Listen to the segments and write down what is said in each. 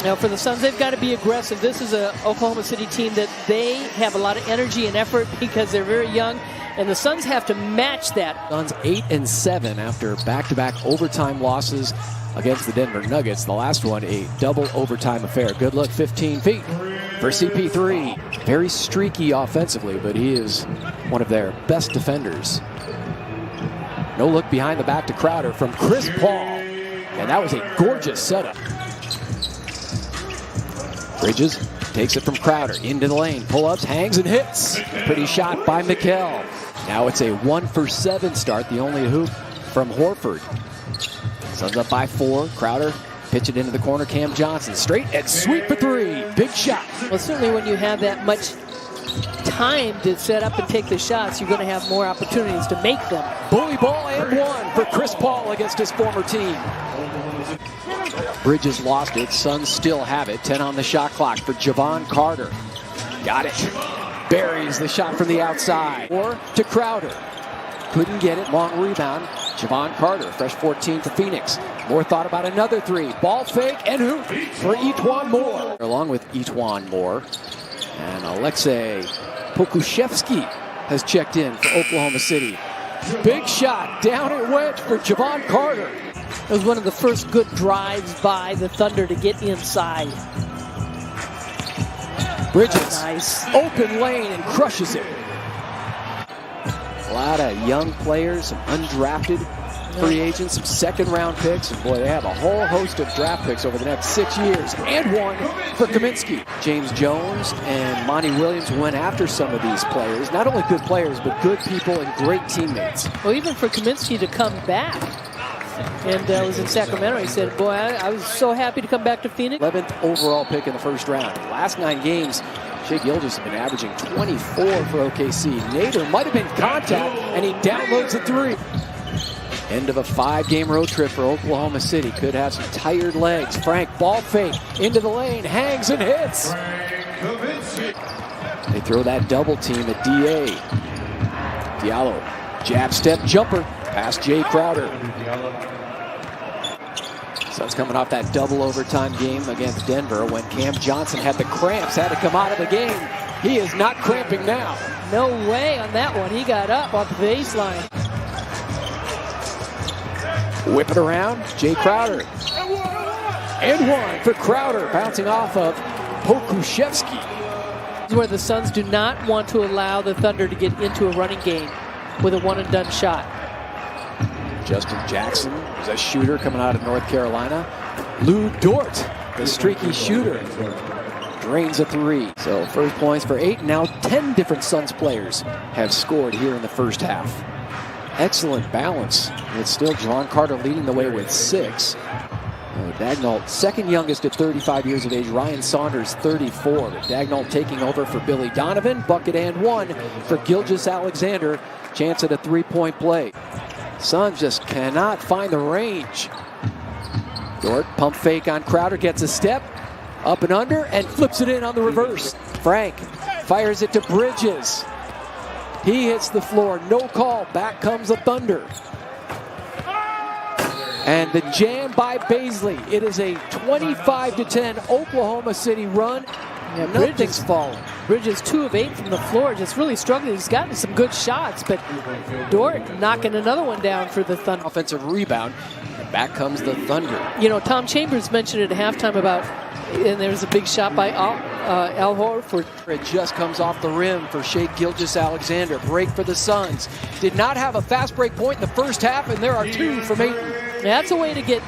Now for the Suns, they've got to be aggressive. This is an Oklahoma City team that they have a lot of energy and effort because they're very young, and the Suns have to match that. Suns 8-7 after back-to-back overtime losses against the Denver Nuggets. The last one, a double overtime affair. Good look, 15 feet for CP3. Very streaky offensively, but he is one of their best defenders. No look behind the back to Crowder from Chris Paul. And that was a gorgeous setup. Bridges takes it from Crowder into the lane. Pull-ups, hangs and hits. Pretty shot by Mikal. Now it's a 1-for-7 start. The only hoop from Horford. Suns up by 4. Crowder pitch it into the corner. Cam Johnson straight and sweep for 3. Big shot. Well, certainly when you have that much time to set up and take the shots, you're going to have more opportunities to make them. Bully ball and 1 for Chris Paul against his former team. Bridges lost it. Suns still have it. 10 on the shot clock for Javon Carter. Got it. Buries the shot from the outside. Or to Crowder. Couldn't get it. Long rebound. Javon Carter, fresh 14 for Phoenix. Moore thought about another 3. Ball fake and hoop for E'Twaun Moore. Along with E'Twaun Moore. And Alexei Pokushevsky has checked in for Oklahoma City. Big shot. Down it went for Javon Carter. It was one of the first good drives by the Thunder to get inside. Bridges, nice. Open lane and crushes it. A lot of young players, some undrafted free agents, some second-round picks. And boy, they have a whole host of draft picks over the next 6 years. And 1 for Kaminsky. James Jones and Monty Williams went after some of these players. Not only good players, but good people and great teammates. Well, even for Kaminsky to come back. And was in Sacramento. He said, boy, I was so happy to come back to Phoenix. 11th overall pick in the first round. Last 9 games, Shai Gilgeous has been averaging 24 for OKC. Nader might have been contact, and he downloads a 3. End of a 5-game road trip for Oklahoma City. Could have some tired legs. Frank, ball fake, into the lane, hangs and hits. They throw that double team at D.A. Diallo, jab step jumper, past Jay Crowder. Suns coming off that double overtime game against Denver when Cam Johnson had the cramps, had to come out of the game. He is not cramping now. No way on that one. He got up off the baseline. Whip it around, Jay Crowder. And 1 for Crowder, bouncing off of Pokushevsky. This is where the Suns do not want to allow the Thunder to get into a running game with a one-and-done shot. Justin Jackson is a shooter coming out of North Carolina. Lou Dort, the streaky shooter, drains a 3. So first points for 8. Now 10 different Suns players have scored here in the first half. Excellent balance. It's still Javon Carter leading the way with 6. Dagnall, second youngest at 35 years of age. Ryan Saunders, 34. But Dagnall taking over for Billy Donovan. Bucket and 1 for Gilgeous-Alexander. Chance at a 3-point play. Suns just cannot find the range. Dort, pump fake on Crowder, gets a step, up and under, and flips it in on the reverse. Frank fires it to Bridges. He hits the floor, no call, back comes the Thunder. And the jam by Baisley. It is a 25-10 Oklahoma City run. Yeah, Nothing's falling. Bridges 2 of 8 from the floor, just really struggling. He's gotten some good shots, but Dort knocking another one down for the Thunder. Offensive rebound, and back comes the Thunder. You know, Tom Chambers mentioned at halftime about, and there was a big shot by Al Horford. It just comes off the rim for Shai Gilgeous-Alexander. Break for the Suns. Did not have a fast break point in the first half, and there are 2 from Ayton. That's a way to get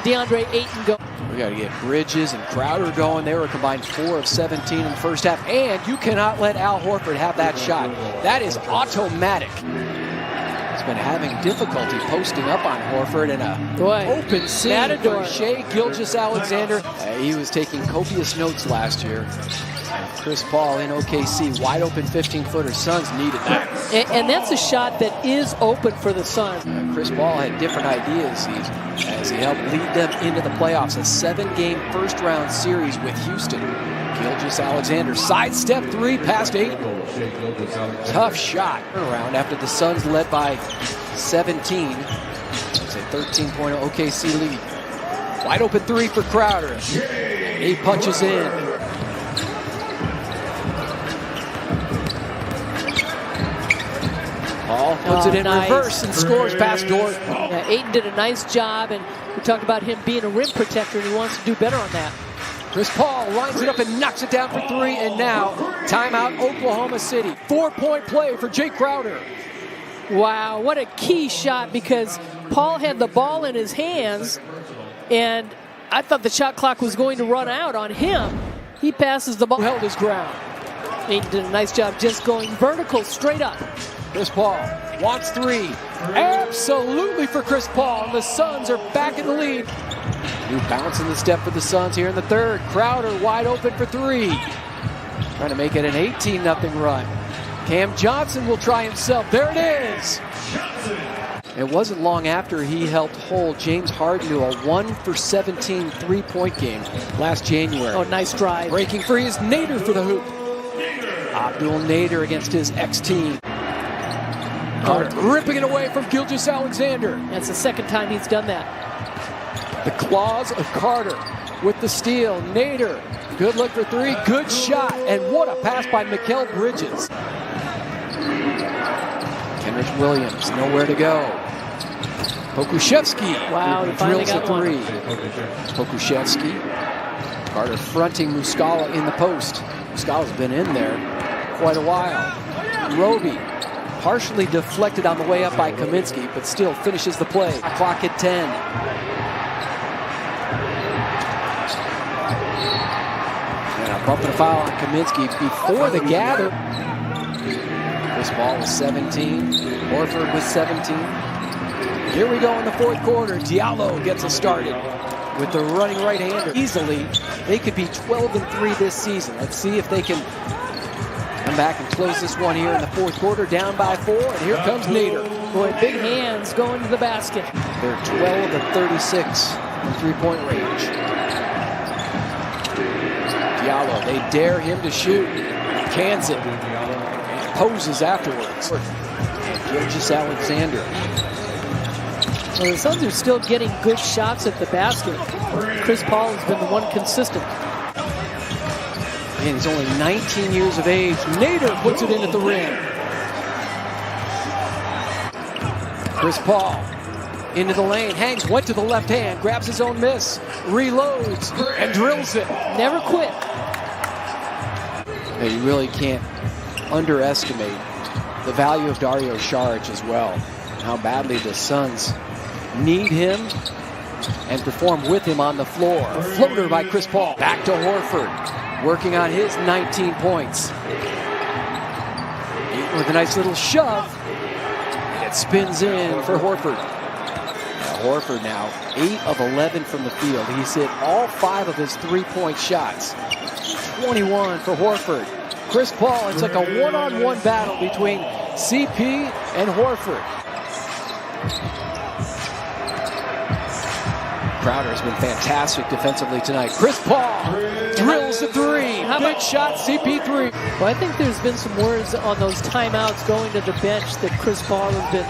DeAndre Ayton going. We got to get Bridges and Crowder going. They were combined 4 of 17 in the first half. And you cannot let Al Horford have that shot. That is automatic. He's been having difficulty posting up on Horford in a open scene for Shai Gilgeous-Alexander. He was taking copious notes last year. Chris Paul in OKC, wide open 15-footer. Suns needed that. And that's a shot that is open for the Suns. Chris Paul had different ideas as he helped lead them into the playoffs. A 7-game first-round series with Houston. Gilgeous-Alexander, sidestep 3 past 8. Tough shot. Around after the Suns led by 17. It's a 13-point OKC lead. Wide open 3 for Crowder. He punches in. Paul puts it in reverse and scores past Dort. Yeah, Ayton did a nice job, and we talked about him being a rim protector, and he wants to do better on that. Chris Paul lines it up and knocks it down for three, and now timeout Oklahoma City. 4-point play for Jay Crowder. Wow, what a key shot, because Paul had the ball in his hands, and I thought the shot clock was going to run out on him. He passes the ball. Held his ground. Ayton did a nice job just going vertical, straight up. Chris Paul wants three. Absolutely for Chris Paul. The Suns are back in the lead. New bounce in the step for the Suns here in the third. Crowder wide open for three. Trying to make it an 18-0 run. Cam Johnson will try himself. There it is. It wasn't long after he helped hold James Harden to a 1-for-17 three-point game last January. Oh, nice drive. Breaking free is Nader for the hoop. Abdul Nader against his ex-team. Carter ripping it away from Gilgeous-Alexander. That's the second time he's done that. The claws of Carter with the steal. Nader, good look for three, good shot, and what a pass by Mikal Bridges. Kenrich Williams, nowhere to go. Pokuševski, wow, he finally drills got a three. Pokuševski, Carter fronting Muscala in the post. Muscala's been in there quite a while. Roby, partially deflected on the way up by Kaminsky, but still finishes the play. Clock at 10. And a bump and a foul on Kaminsky before the gather. Chris Paul was 17. Horford was 17. Here we go in the fourth quarter. Diallo gets us started with the running right-hander. Easily, they could be 12-3 this season. Let's see if they can come back and close this one here in the fourth quarter, down by 4, and here comes Nader. Boy, big hands going to the basket. They're 12-36 from three-point range. Diallo, they dare him to shoot. Cans it. And poses afterwards. Gilgeous-Alexander. Well, the Suns are still getting good shots at the basket. Chris Paul has been the one consistent. And he's only 19 years of age. Nader puts it in at the rim. Chris Paul into the lane, hangs, went to the left hand, grabs his own miss, reloads, and drills it. Never quit. Now, you really can't underestimate the value of Dario Saric as well. How badly the Suns need him and perform with him on the floor. A floater by Chris Paul. Back to Horford, working on his 19 points. With a nice little shove, and it spins in for Horford. Horford now 8 of 11 from the field. He's hit all 5 of his three-point shots. 21 for Horford. Chris Paul, it's like a one-on-one battle between CP and Horford. Crowder has been fantastic defensively tonight. Chris Paul drills the three. Big shot, CP3. Well, I think there's been some words on those timeouts going to the bench that Chris Paul has been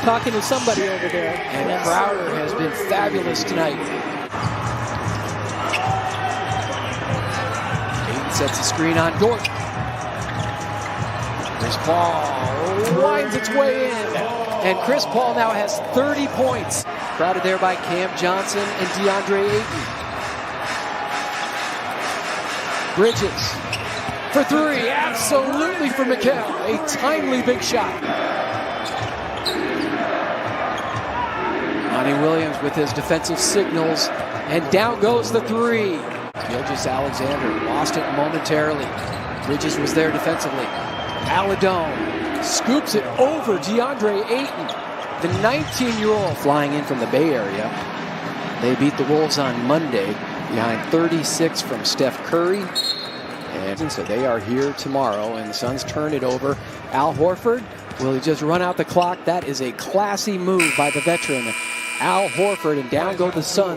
talking to somebody over there. And Crowder has been fabulous tonight. Ayton sets the screen on Dort. Chris Paul winds its way in. And Chris Paul now has 30 points. Crowded there by Cam Johnson and DeAndre Ayton. Bridges for three. Absolutely for Mikal. A timely big shot. Monty Williams with his defensive signals. And down goes the three. Gilgeous-Alexander lost it momentarily. Bridges was there defensively. Aladone scoops it over DeAndre Ayton. The 19-year-old flying in from the Bay Area. They beat the Wolves on Monday behind 36 from Steph Curry. And so they are here tomorrow, and the Suns turn it over. Al Horford, will he just run out the clock? That is a classy move by the veteran Al Horford, and down go the Suns.